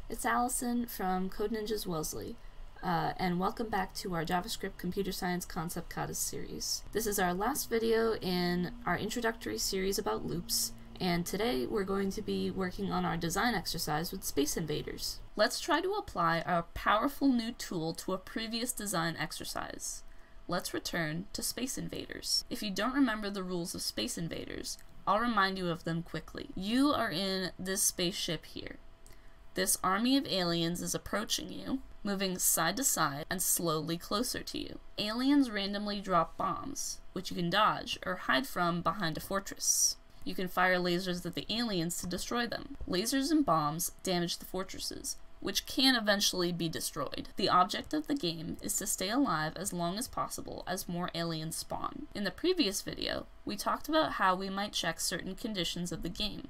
It's Allison from Code Ninja's Wellesley, and welcome back to our JavaScript Computer Science Concept Kata series. This is our last video in our introductory series about loops, and today we're going to be working on our design exercise with Space Invaders. Let's try to apply our powerful new tool to a previous design exercise. Let's return to Space Invaders. If you don't remember the rules of Space Invaders, I'll remind you of them quickly. You are in this spaceship here. This army of aliens is approaching you, moving side to side and slowly closer to you. Aliens randomly drop bombs, which you can dodge or hide from behind a fortress. You can fire lasers at the aliens to destroy them. Lasers and bombs damage the fortresses, which can eventually be destroyed. The object of the game is to stay alive as long as possible as more aliens spawn. In the previous video, we talked about how we might check certain conditions of the game,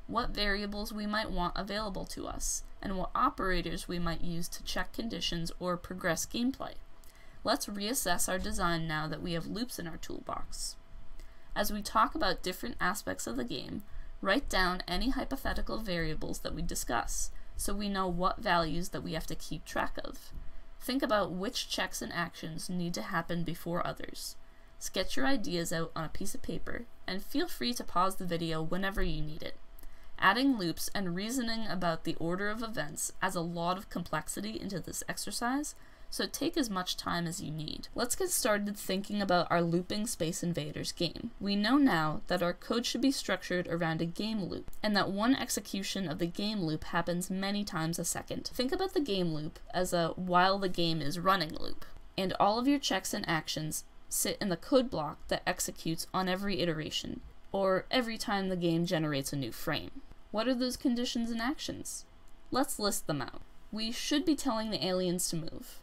what variables we might want available to us, and what operators we might use to check conditions or progress gameplay. Let's reassess our design now that we have loops in our toolbox. As we talk about different aspects of the game, write down any hypothetical variables that we discuss, so we know what values that we have to keep track of. Think about which checks and actions need to happen before others. Sketch your ideas out on a piece of paper, and feel free to pause the video whenever you need it. Adding loops and reasoning about the order of events adds a lot of complexity into this exercise, so take as much time as you need. Let's get started thinking about our looping Space Invaders game. We know now that our code should be structured around a game loop, and that one execution of the game loop happens many times a second. Think about the game loop as a while the game is running loop, and all of your checks and actions sit in the code block that executes on every iteration, or every time the game generates a new frame. What are those conditions and actions? Let's list them out. We should be telling the aliens to move.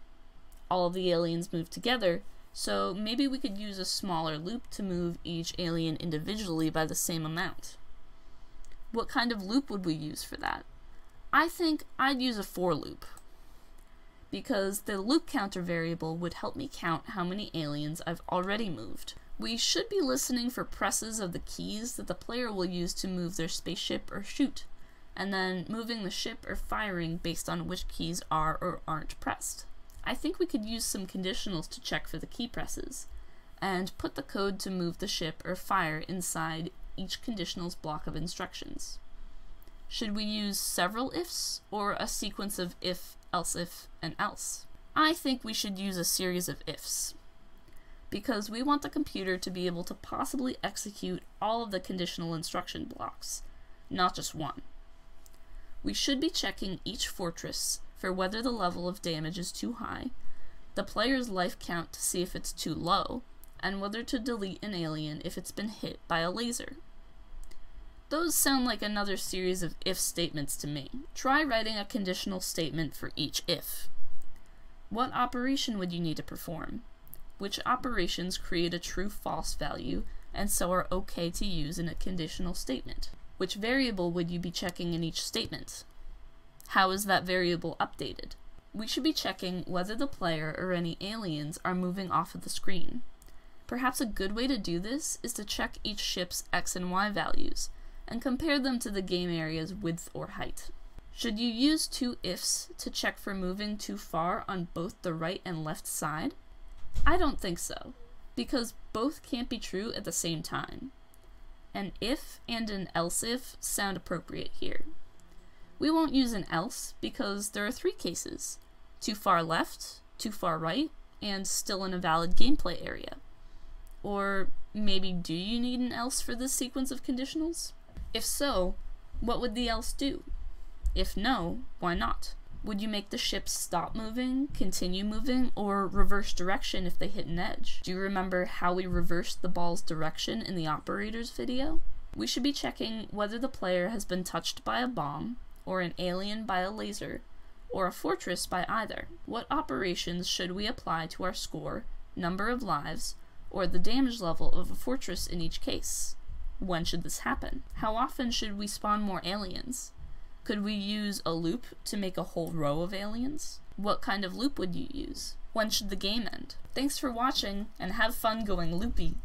All of the aliens move together, so maybe we could use a smaller loop to move each alien individually by the same amount. What kind of loop would we use for that? I think I'd use a for loop, because the loop counter variable would help me count how many aliens I've already moved. We should be listening for presses of the keys that the player will use to move their spaceship or shoot, and then moving the ship or firing based on which keys are or aren't pressed. I think we could use some conditionals to check for the key presses, and put the code to move the ship or fire inside each conditional's block of instructions. Should we use several ifs, or a sequence of if, else if, and else? I think we should use a series of ifs, because we want the computer to be able to possibly execute all of the conditional instruction blocks, not just one. We should be checking each fortress for whether the level of damage is too high, the player's life count to see if it's too low, and whether to delete an alien if it's been hit by a laser. Those sound like another series of if statements to me. Try writing a conditional statement for each if. What operation would you need to perform? Which operations create a true-false value and so are okay to use in a conditional statement? Which variable would you be checking in each statement? How is that variable updated? We should be checking whether the player or any aliens are moving off of the screen. Perhaps a good way to do this is to check each ship's X and Y values and compare them to the game area's width or height. Should you use two ifs to check for moving too far on both the right and left side? I don't think so, because both can't be true at the same time. An if and an else if sound appropriate here. We won't use an else because there are three cases: too far left, too far right, and still in a valid gameplay area. Or maybe do you need an else for this sequence of conditionals? If so, what would the else do? If no, why not? Would you make the ships stop moving, continue moving, or reverse direction if they hit an edge? Do you remember how we reversed the ball's direction in the operators video? We should be checking whether the player has been touched by a bomb, or an alien by a laser, or a fortress by either. What operations should we apply to our score, number of lives, or the damage level of a fortress in each case? When should this happen? How often should we spawn more aliens? Could we use a loop to make a whole row of aliens? What kind of loop would you use? When should the game end? Thanks for watching, and have fun going loopy!